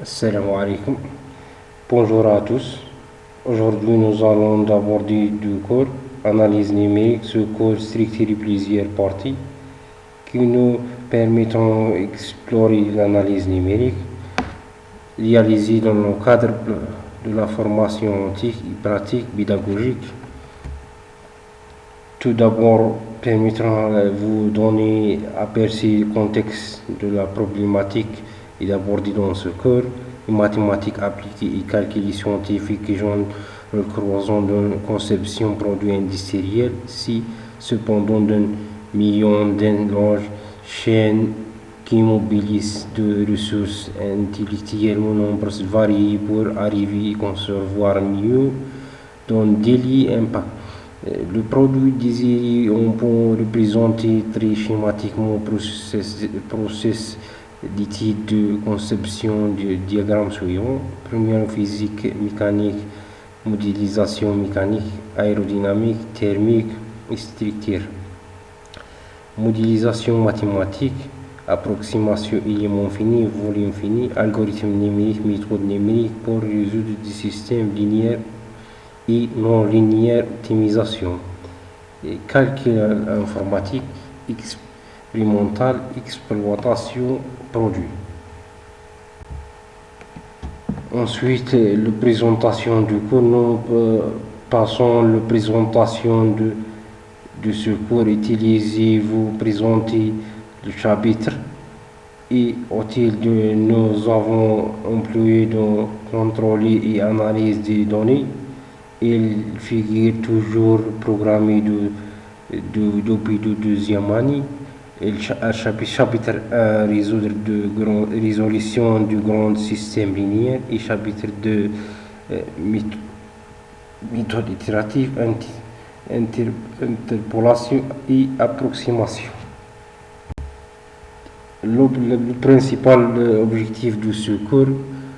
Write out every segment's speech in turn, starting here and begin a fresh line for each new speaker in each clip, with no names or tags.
Assalamu alaikum. Bonjour à tous. Aujourd'hui, nous allons aborder du cours analyse numérique. Ce cours structure plusieurs parties qui nous permettront d'explorer l'analyse numérique réalisée dans le cadre de la formation pratique pédagogique. Tout d'abord, permettra de vous donner aperçu du contexte de la problématique et d'aborder dans ce cours les mathématiques appliquées et calculs scientifiques qui joignent le croisement d'une conception produit industriel, si cependant d'un million d'une large chaîne qui mobilise de ressources intellectuelles nombreuses variées pour arriver à concevoir mieux dans délai impact. Le produit désiré, on peut représenter très schématiquement le processus d'étude de conception du diagramme suivant. Première physique mécanique, modélisation mécanique, aérodynamique, thermique et structure. Modélisation mathématique, approximation élément fini, volume fini, algorithme numérique, méthode numérique pour résoudre des systèmes linéaires et non linéaire optimisation, et calcul informatique, expérimental, exploitation produit. Ensuite, la présentation du cours. Nous passons la présentation de ce cours utilisé. Vous présenter le chapitre et utile de nous avons employé de contrôler et analyse des données. Il figure toujours programmé depuis la deuxième année. Chapitre 1, résolution du grand système linéaire, et chapitre 2, méthode itérative, interpolation et approximation. Le principal objectif de ce cours: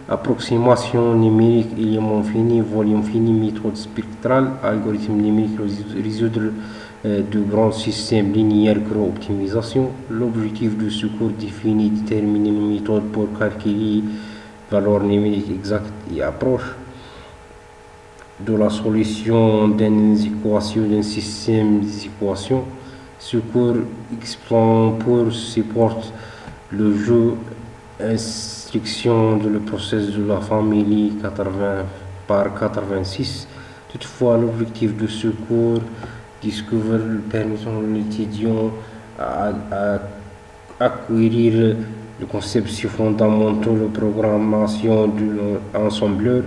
approximation numérique, élément fini, volume fini, méthode spectrale, algorithme numérique, résoudre de grands systèmes linéaires, optimisation. L'objectif de ce cours: définir, déterminer une méthode pour calculer valeur numérique exacte et approche de la solution d'une équation, d'un système d'équations. Ce cours explique pour supporter le jeu instruction de le processus de la famille 80 par 86. Toutefois, l'objectif de ce cours découvrir permettant l'étudiant à acquérir les concepts fondamentaux de programmation de l'ensembleur.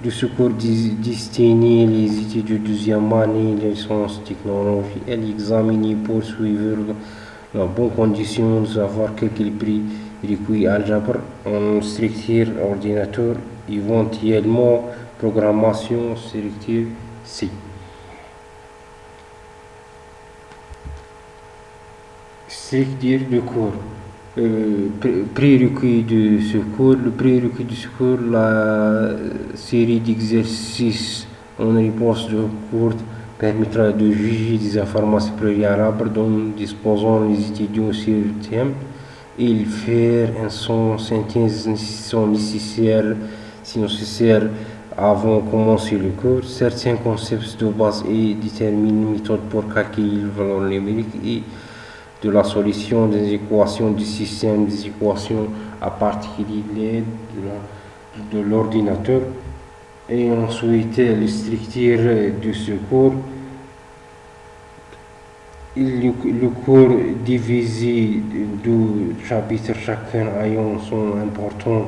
De ce cours destiné les études de deuxième année, les sciences technologies, elle examine pour suivre la bonne condition de savoir quel prix requis algèbre en structure ordinateur, éventuellement programmation structure C. Structure de cours. Prérequis de ce cours. Le prérequis de ce cours: la série d'exercices en réponse de courte permettra de juger des informations préalables dont disposant les étudiants sur le thème et faire un synthèse si nécessaire avant de commencer le cours. Certains concepts de base et déterminer une méthode pour calculer le valeur numérique et de la solution des équations du système des équations à partir de l'aide de l'ordinateur. Et ensuite, la structure de ce cours. Le cours divisé de chapitres, chacun ayant son important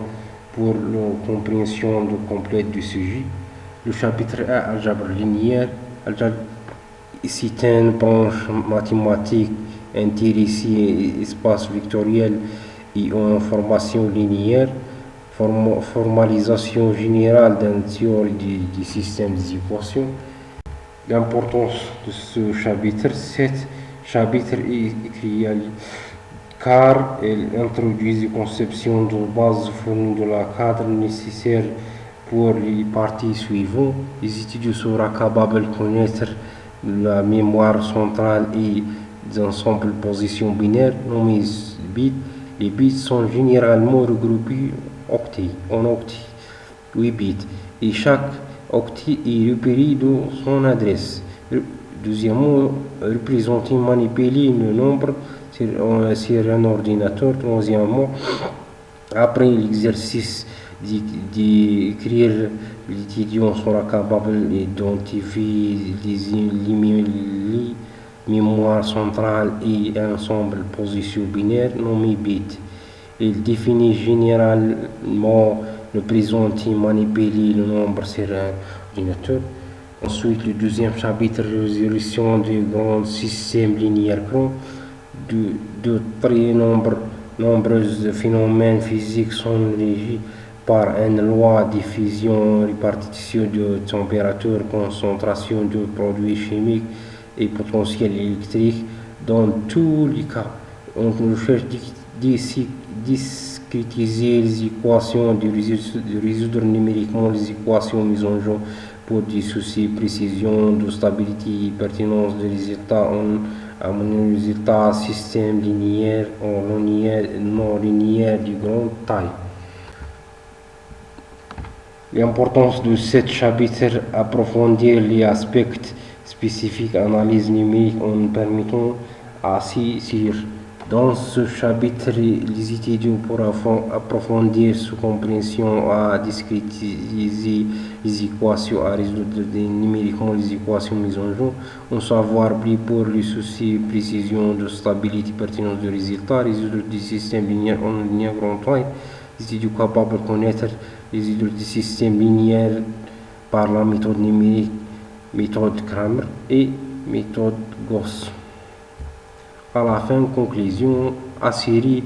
pour la compréhension complète du sujet. Le chapitre 1, algèbre linéaire. C'est une branche mathématique intéressée à espace vectoriel et en information linéaire. Formalisation générale d'une théorie des systèmes d'équations. L'importance de ce chapitre: cet chapitre est écrit car il introduit des conceptions de base fournies de la cadre nécessaire pour les parties suivantes. Les étudiants seront capables de connaître la mémoire centrale et d'ensemble position binaire nommée bit, Les bits sont généralement regroupés en octets, 8 bits, et chaque octet est repéré dans son adresse. Deuxièmement, représenter, manipuler le nombre sur un ordinateur. Troisièmement, après l'exercice d'écrire, l'étudiant sera capable d'identifier les mémoires centrales et un ensemble position binaire nommé bit. Il définit généralement le présenter, manipuler le nombre sur un ordinateur. Ensuite, le deuxième chapitre, résolution du grand système linéaire grand. De très nombreux phénomènes physiques sont régis par une loi de diffusion, répartition de température, concentration de produits chimiques et potentiel électrique. Dans tous les cas, on cherche discrétiser les équations, de résoudre numériquement les équations mises en jeu pour des soucis de précision, de stabilité et pertinence des résultats en un résultat système linéaire ou non linéaire de grande taille. L'importance de ce chapitre, approfondir les aspects spécifiques analyse numérique en permettant à saisir. Dans ce chapitre, les étudiants pourront approfondir sa compréhension à discrétiser les équations, à résoudre numériquement les équations mises en jeu, en savoir plus pour les soucis de précision, de stabilité, pertinence de résultats, résoudre des systèmes linéaires en linéaire grande taille. Les étudiants capables de connaître résoudre des systèmes linéaires par la méthode numérique, méthode Cramer et méthode Gauss. À la fin, conclusion, assurer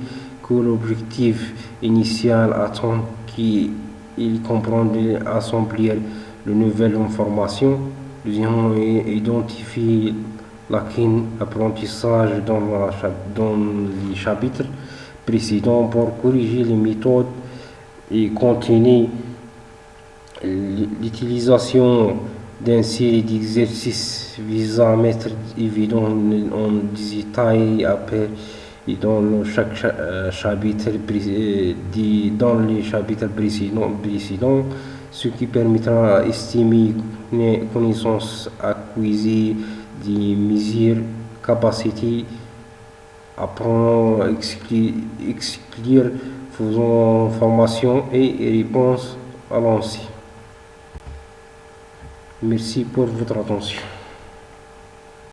que l'objectif initial attend qu'il comprenne assembler de nouvelles informations. Deuxièmement, identifier l'apprentissage dans les chapitres précédents pour corriger les méthodes et continuer l'utilisation d'une série d'exercices visant à mettre évident en détail après et dans chaque chapitre dans les chapitres précédents, ce qui permettra d'estimer les connaissances acquises, des mesures, capacités, apprendre, exclure, faisant formation et réponse à l'ancien. Merci pour votre attention.